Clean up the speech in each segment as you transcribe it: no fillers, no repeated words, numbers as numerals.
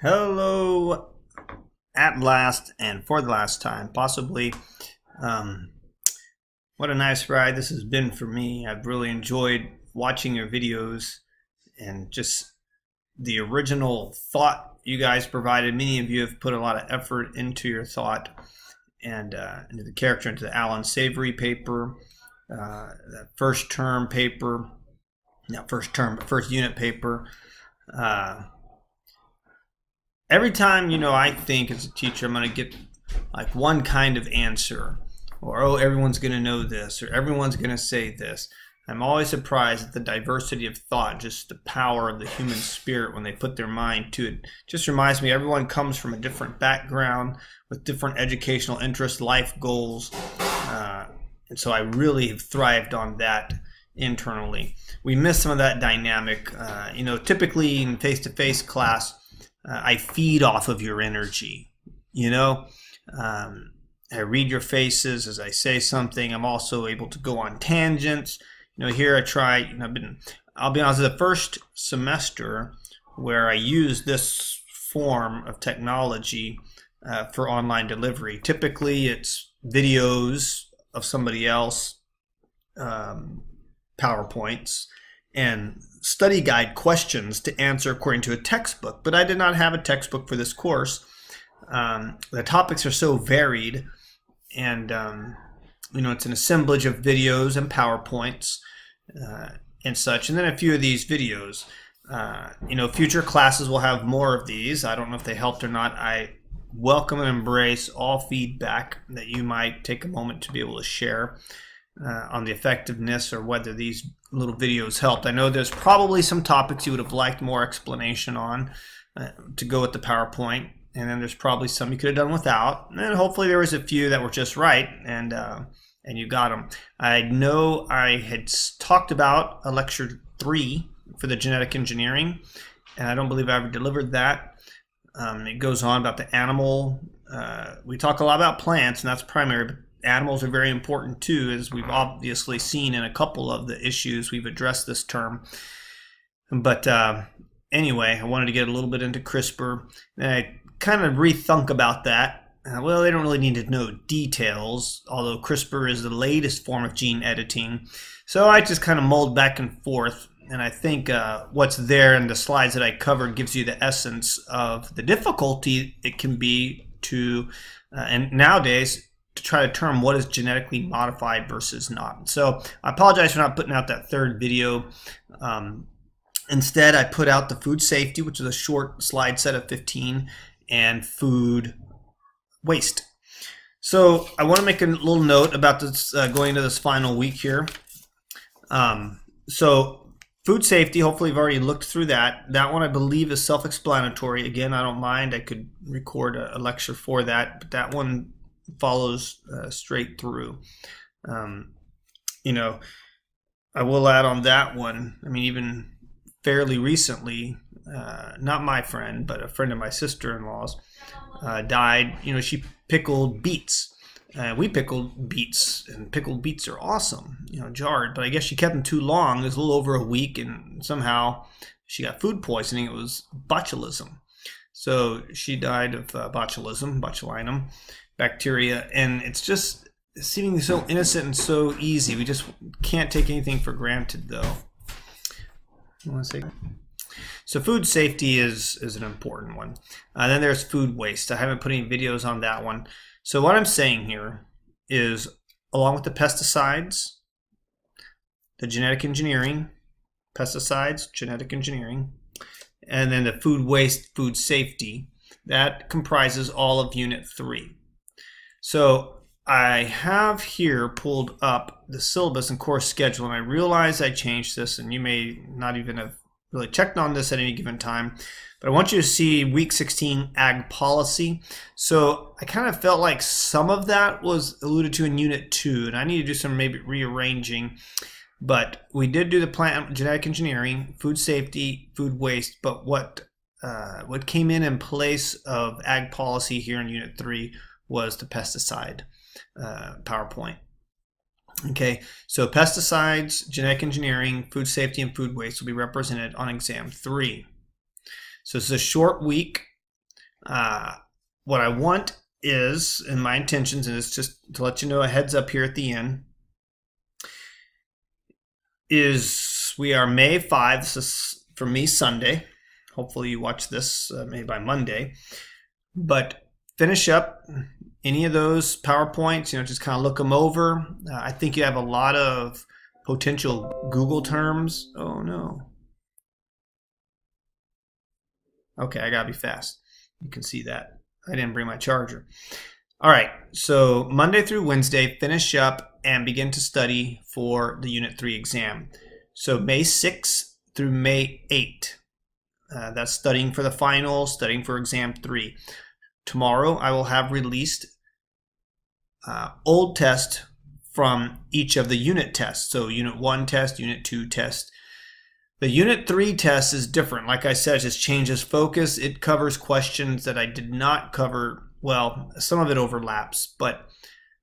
Hello, at last and for the last time, possibly. Um, what a nice ride this has been for me. I've really enjoyed watching your videos and just the original thought you guys provided. Many of you have put a lot of effort into your thought and into the character, into the Alan Savory paper, that first term paper, not first term, but first unit paper. Uh, every time, I think as a teacher I'm going to get like one kind of answer, or oh, everyone's going to know this, or everyone's going to say this. I'm always surprised at the diversity of thought, just the power of the human spirit when they put their mind to it. Just reminds me everyone comes from a different background with different educational interests, life goals, and so I really have thrived on that internally. We miss some of that dynamic. Typically in face-to-face class, I feed off of your energy. I read your faces as I say something. I'm also able to go on tangents. Here I try. I'll be honest, the first semester where I use this form of technology for online delivery. Typically, it's videos of somebody else, PowerPoints, and study guide questions to answer according to a textbook. But I did not have a textbook for this course. The topics are so varied, and it's an assemblage of videos and PowerPoints and such, and then a few of these videos. Future classes will have more of these. I don't know if they helped or not. I welcome and embrace all feedback that you might take a moment to be able to share on the effectiveness or whether these little videos helped. I know there's probably some topics you would have liked more explanation on to go with the PowerPoint, and then there's probably some you could have done without, and then hopefully there was a few that were just right, and you got them. I know I had talked about a lecture 3 for the genetic engineering, and I don't believe I ever delivered that. It goes on about the animal. We talk a lot about plants, and that's primary, but animals are very important too, as we've obviously seen in a couple of the issues we've addressed this term. But anyway, I wanted to get a little bit into CRISPR, and I kind of rethunk about that. Well, they don't really need to know details, although CRISPR is the latest form of gene editing. So I just kind of mulled back and forth, and I think what's there in the slides that I covered gives you the essence of the difficulty it can be to, and nowadays, to try to determine what is genetically modified versus not. So I apologize for not putting out that third video. Instead, I put out the food safety, which is a short slide set of 15, and food waste. So I want to make a little note about this going into this final week here. So food safety, hopefully you've already looked through that. That one I believe is self-explanatory. Again, I don't mind. I could record a lecture for that, but that one follows straight through. I will add on that one, even fairly recently, not my friend, but a friend of my sister-in-law's died. She pickled beets. We pickled beets, and pickled beets are awesome, jarred. But I guess she kept them too long. It was a little over a week, and somehow she got food poisoning. It was botulism. So she died of botulinum bacteria. And it's just seemingly so innocent and so easy. We just can't take anything for granted, though. So food safety is an important one. Then there's food waste. I haven't put any videos on that one. So what I'm saying here is, along with the pesticides, the genetic engineering, pesticides, genetic engineering, and then the food waste, food safety, that comprises all of Unit 3. So I have here pulled up the syllabus and course schedule, and I realize I changed this, and you may not even have really checked on this at any given time, but I want you to see week 16 ag policy. So I kind of felt like some of that was alluded to in unit 2, and I need to do some maybe rearranging, but we did do the plant genetic engineering, food safety, food waste, but what came in place of ag policy here in unit 3 was the pesticide PowerPoint. Okay, so pesticides, genetic engineering, food safety, and food waste will be represented on exam 3. So it's a short week. What I want is, and my intentions, and it's just to let you know a heads up here at the end, is we are May 5. This is for me Sunday. Hopefully you watch this maybe by Monday. But finish up any of those PowerPoints, just kind of look them over. I think you have a lot of potential Google terms. Oh no. Okay, I gotta be fast. You can see that. I didn't bring my charger. All right, so Monday through Wednesday, finish up and begin to study for the Unit 3 exam. So May 6th through May 8th. That's studying for the final, studying for exam 3. Tomorrow I will have released old tests from each of the unit tests. So Unit 1 test, Unit 2 test. The Unit 3 test is different. Like I said, it just changes focus. It covers questions that I did not cover. Well, some of it overlaps, but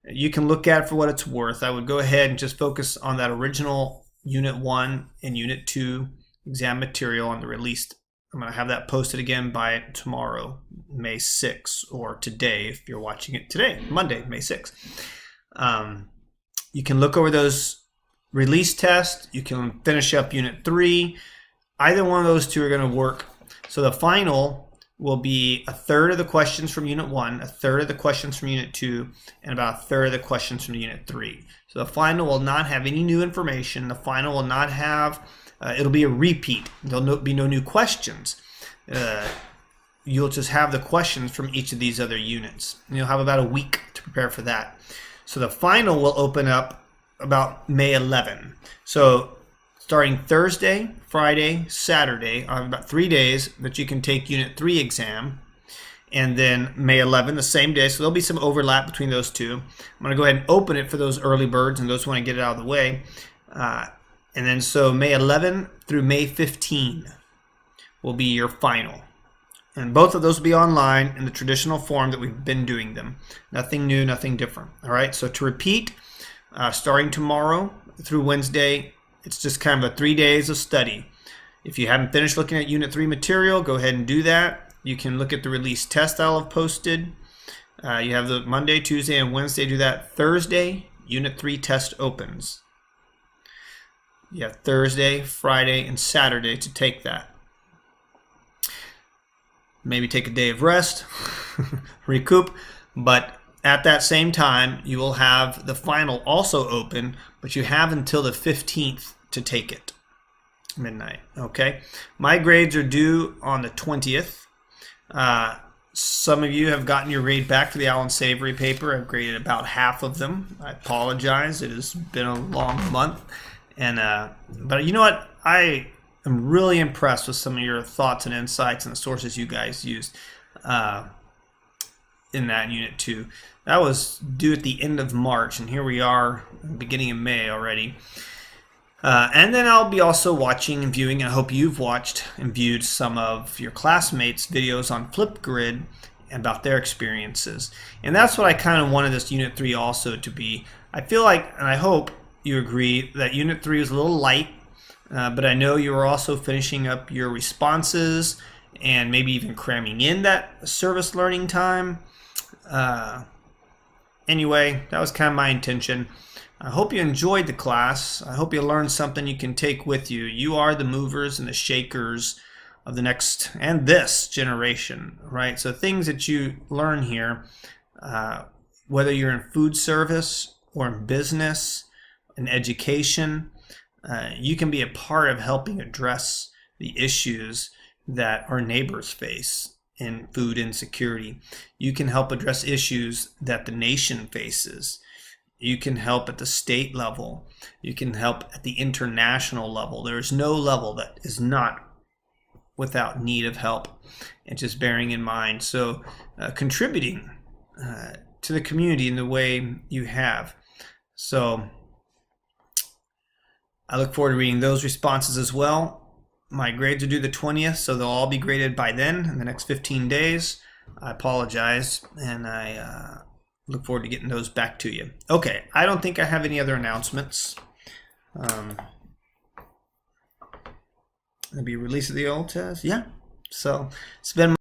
you can look at it for what it's worth. I would go ahead and just focus on that original Unit 1 and Unit 2 exam material on the released. I'm going to have that posted again by tomorrow, May 6th, or today if you're watching it today, Monday, May 6th. You can look over those release tests. You can finish up Unit 3. Either one of those two are going to work. So the final will be a third of the questions from Unit 1, a third of the questions from Unit 2, and about a third of the questions from Unit 3. So the final will not have any new information. The final will not have, it'll be a repeat. There'll be no new questions. You'll just have the questions from each of these other units. And you'll have about a week to prepare for that. So the final will open up about May 11. So starting Thursday, Friday, Saturday, I have about 3 days that you can take Unit 3 exam. And then May 11, the same day. So there'll be some overlap between those two. I'm going to go ahead and open it for those early birds and those who want to get it out of the way. And then so May 11 through May 15 will be your final. And both of those will be online in the traditional form that we've been doing them. Nothing new, nothing different. All right, so to repeat, starting tomorrow through Wednesday, it's just kind of a 3 days of study. If you haven't finished looking at Unit 3 material, go ahead and do that. You can look at the release test I'll have posted. You have the Monday, Tuesday, and Wednesday. Do that. Thursday, Unit 3 test opens. You have Thursday, Friday, and Saturday to take that. Maybe take a day of rest, recoup, but at that same time, you will have the final also open, but you have until the 15th to take it, midnight, okay? My grades are due on the 20th. Some of you have gotten your grade back for the Allen Savory paper. I've graded about half of them. I apologize. It has been a long month. But you know what? I am really impressed with some of your thoughts and insights and the sources you guys used in that Unit 2. That was due at the end of March, and here we are, beginning of May already. And then I'll be also watching and viewing, and I hope you've watched and viewed some of your classmates' videos on Flipgrid about their experiences. And that's what I kind of wanted this Unit 3 also to be. I feel like, and I hope you agree, that Unit 3 is a little light, but I know you're also finishing up your responses and maybe even cramming in that service learning time. Anyway, that was kind of my intention. I hope you enjoyed the class. I hope you learned something you can take with you. You are the movers and the shakers of the next and this generation, right? So things that you learn here, whether you're in food service or in business, in education, you can be a part of helping address the issues that our neighbors face in food insecurity. You can help address issues that the nation faces. You can help at the state level. You can help at the international level. There is no level that is not without need of help, and just bearing in mind. So contributing to the community in the way you have. So I look forward to reading those responses as well. My grades are due the 20th, so they'll all be graded by then in the next 15 days. I apologize, and I look forward to getting those back to you. Okay, I don't think I have any other announcements. There'll be a release of the old test. Yeah, so it's been